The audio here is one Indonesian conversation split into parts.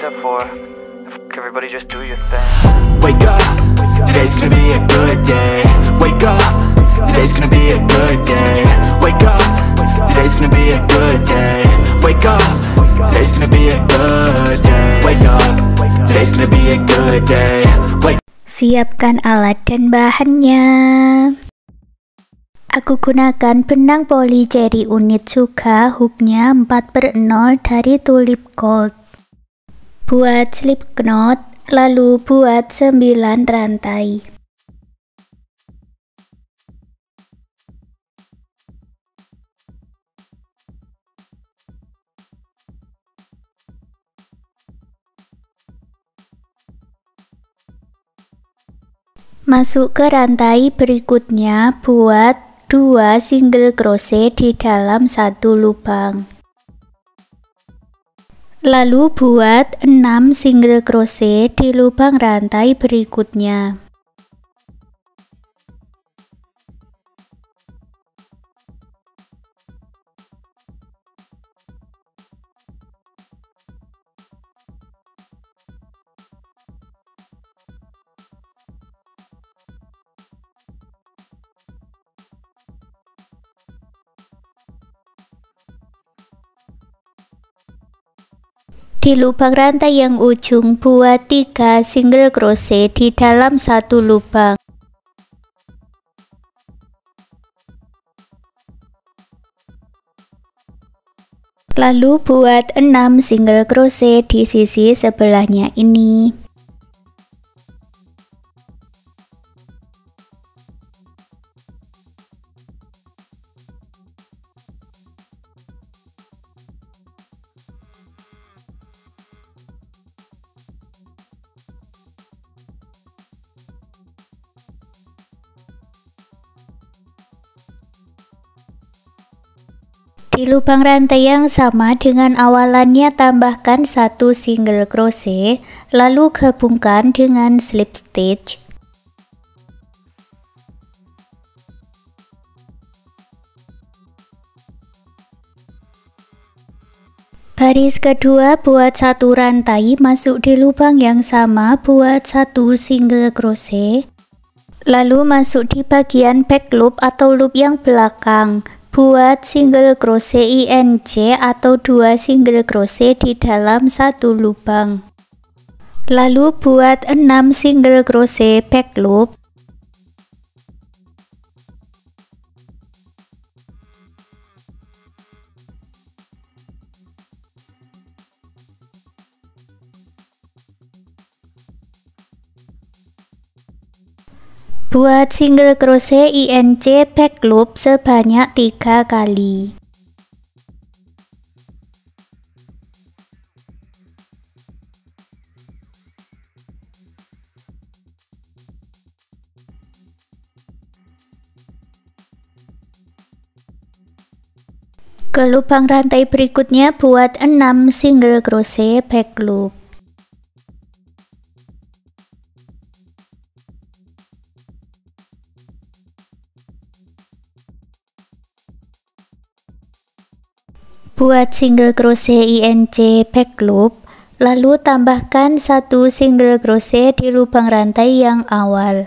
step 4. Everybody just do your thing. Wake up, today's gonna be a good day. Wake up, today's gonna be a good day. Wake up, today's gonna be a good day. Wake up, today's gonna be a good day. Wake up, today's gonna be a good day. Siapkan alat dan bahannya. Aku gunakan benang poli cherry unit juga, hooknya 4/0 dari Tulip Gold. Buat slip knot, lalu buat 9 rantai. Masuk ke rantai berikutnya, buat 2 single crochet di dalam satu lubang. Lalu buat 6 single crochet di lubang rantai berikutnya. Di lubang rantai yang ujung, buat 3 single crochet di dalam satu lubang. Lalu buat 6 single crochet di sisi sebelahnya ini. Di lubang rantai yang sama dengan awalannya, tambahkan 1 single crochet, lalu gabungkan dengan slip stitch. Baris kedua, buat 1 rantai, masuk di lubang yang sama, buat 1 single crochet, lalu masuk di bagian back loop atau loop yang belakang. Buat single crochet INC atau 2 single crochet di dalam satu lubang. Lalu buat 6 single crochet back loop. Buat single crochet INC back loop sebanyak 3 kali. Ke lubang rantai berikutnya, buat 6 single crochet back loop. Buat single crochet INC back loop, lalu tambahkan 1 single crochet di lubang rantai yang awal.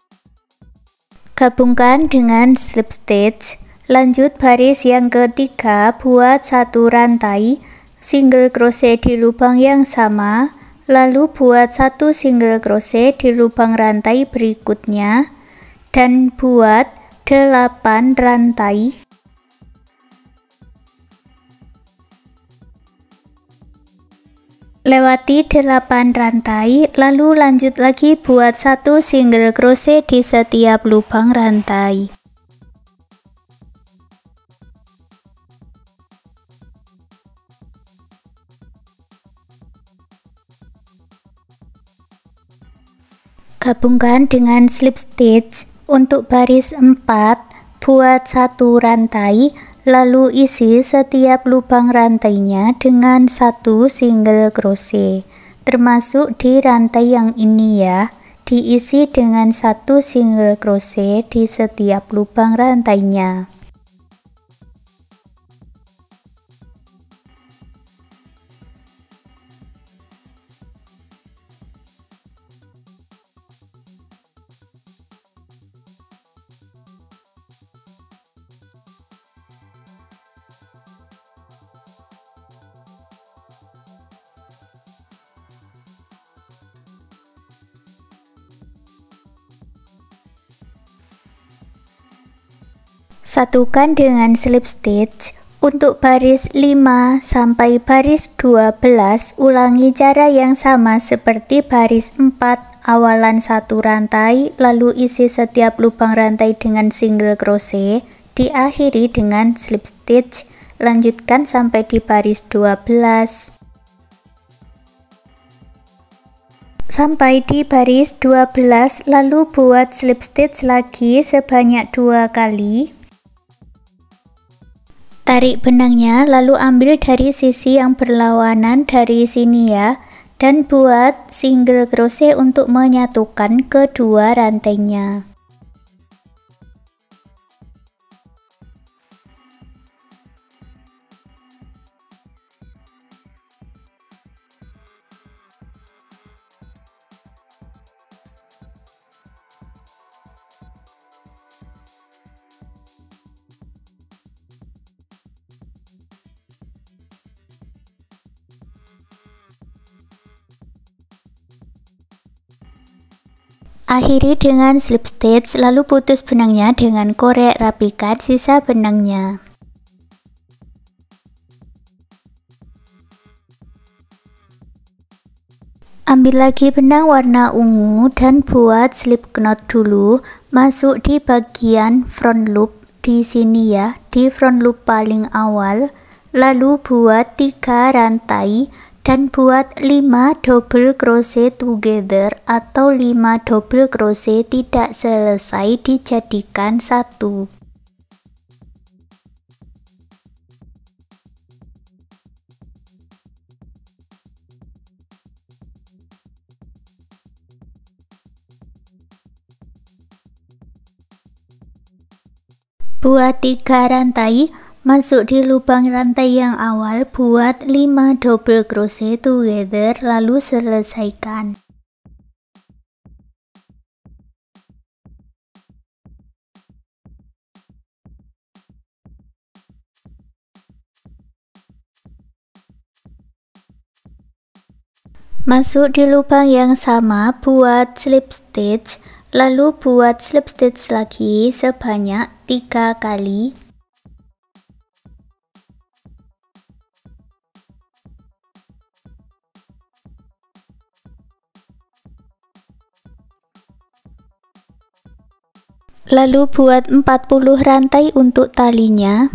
Gabungkan dengan slip stitch. Lanjut baris yang ketiga, buat 1 rantai, single crochet di lubang yang sama, lalu buat 1 single crochet di lubang rantai berikutnya, dan buat 8 rantai. Lewati 8 rantai, lalu lanjut lagi buat 1 single crochet di setiap lubang rantai. Gabungkan dengan slip stitch. Untuk baris 4, buat 1 rantai, lalu isi setiap lubang rantainya dengan 1 single crochet, termasuk di rantai yang ini ya, diisi dengan 1 single crochet di setiap lubang rantainya. Satukan dengan slip stitch. Untuk baris 5 sampai baris 12, ulangi cara yang sama seperti baris 4, awalan 1 rantai, lalu isi setiap lubang rantai dengan single crochet, diakhiri dengan slip stitch. Lanjutkan sampai di baris 12. Sampai di baris 12, lalu buat slip stitch lagi sebanyak 2 kali. Tarik benangnya, lalu ambil dari sisi yang berlawanan dari sini ya, dan buat single crochet untuk menyatukan kedua rantainya. Akhiri dengan slip stitch, lalu putus benangnya dengan korek, rapikan sisa benangnya. Ambil lagi benang warna ungu dan buat slip knot dulu, masuk di bagian front loop di sini ya, di front loop paling awal, lalu buat 3 rantai dan buat 5 double crochet together atau 5 double crochet tidak selesai dijadikan 1. Buat 3 rantai, masuk di lubang rantai yang awal, buat 5 double crochet together, lalu selesaikan. Masuk di lubang yang sama, buat slip stitch, lalu buat slip stitch lagi sebanyak 3 kali. Lalu buat 40 rantai untuk talinya.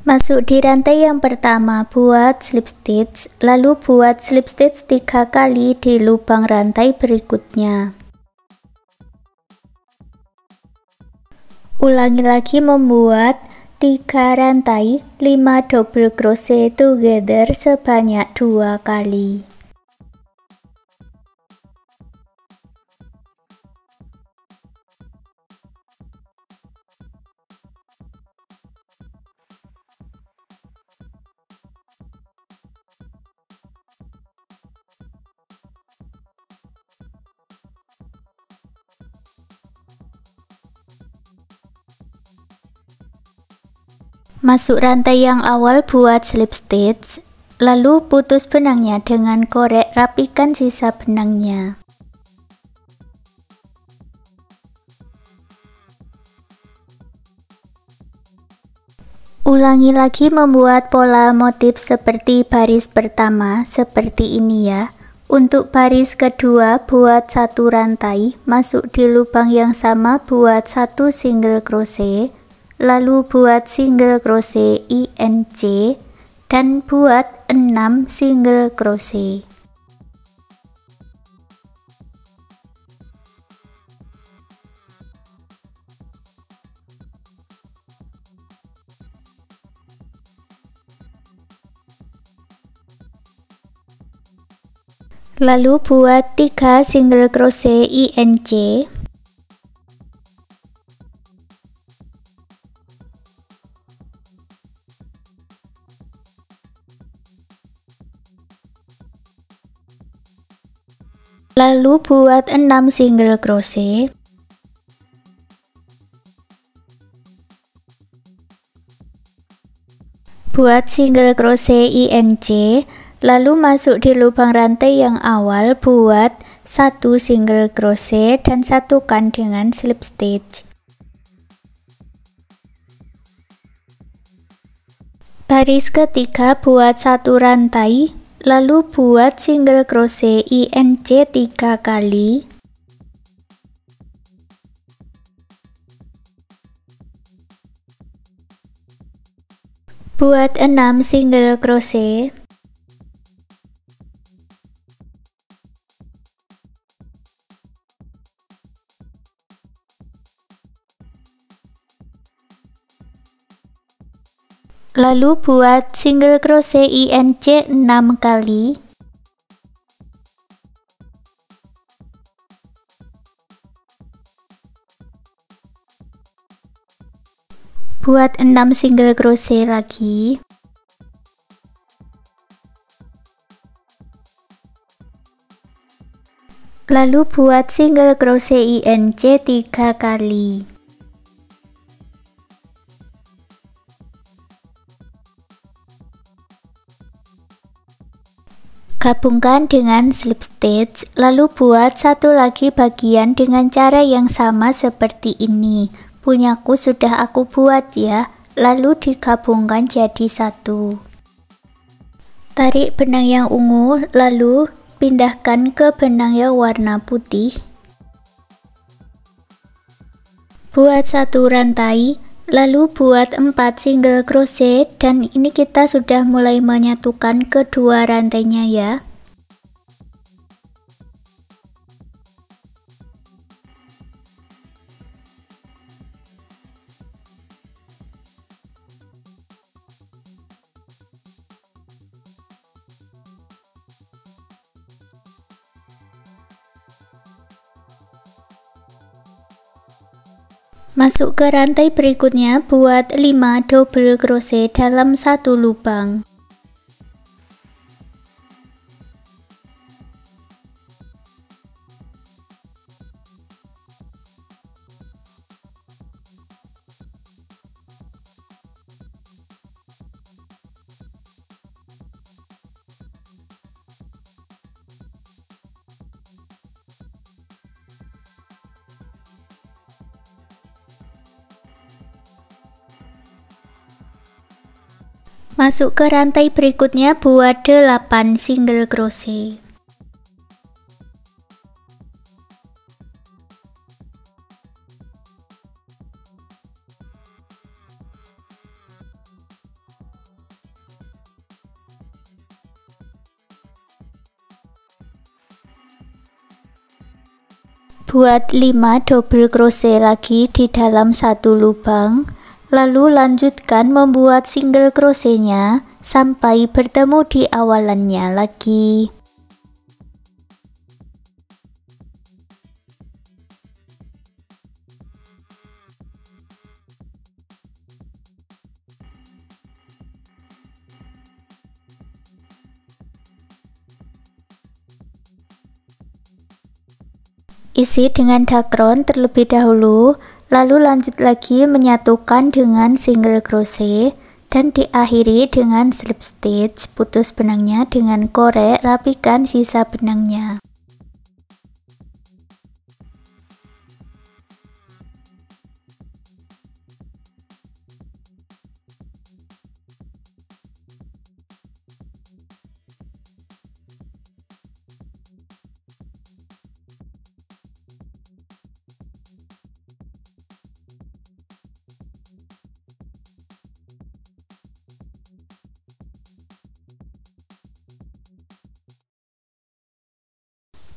Masuk di rantai yang pertama, buat slip stitch, lalu buat slip stitch 3 kali di lubang rantai berikutnya. Ulangi lagi membuat 3 rantai, 5 double crochet together sebanyak 2 kali. Masuk rantai yang awal, buat slip stitch, lalu putus benangnya dengan korek, rapikan sisa benangnya. Ulangi lagi membuat pola motif seperti baris pertama, seperti ini ya. Untuk baris kedua, buat 1 rantai, masuk di lubang yang sama, buat 1 single crochet, lalu buat single crochet INC dan buat 6 single crochet. Lalu buat 3 single crochet INC. Lalu buat 6 single crochet. Buat single crochet INC, lalu masuk di lubang rantai yang awal, buat 1 single crochet dan satukan dengan slip stitch. Baris ketiga buat satu rantai, lalu buat single crochet INC 3 kali. Buat 6 single crochet. Lalu buat single crochet INC 6 kali. Buat 6 single crochet lagi. Lalu buat single crochet INC 3 kali. Gabungkan dengan slip stitch, lalu buat satu lagi bagian dengan cara yang sama seperti ini. Punyaku sudah aku buat ya, lalu digabungkan jadi satu. Tarik benang yang ungu, lalu pindahkan ke benang yang warna putih. Buat satu rantai, lalu buat 4 single crochet, dan ini kita sudah mulai menyatukan kedua rantainya ya. Masuk ke rantai berikutnya, buat 5 double crochet dalam satu lubang. Masuk ke rantai berikutnya, buat 8 single crochet. Buat 5 double crochet lagi di dalam satu lubang. Lalu lanjutkan membuat single crochetnya sampai bertemu di awalannya lagi. Isi dengan dakron terlebih dahulu, lalu lanjut lagi menyatukan dengan single crochet dan diakhiri dengan slip stitch. Putus benangnya dengan korek, rapikan sisa benangnya.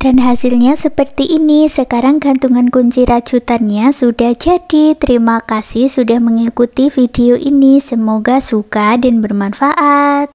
Dan hasilnya seperti ini. Sekarang gantungan kunci rajutannya sudah jadi. Terima kasih sudah mengikuti video ini. Semoga suka dan bermanfaat.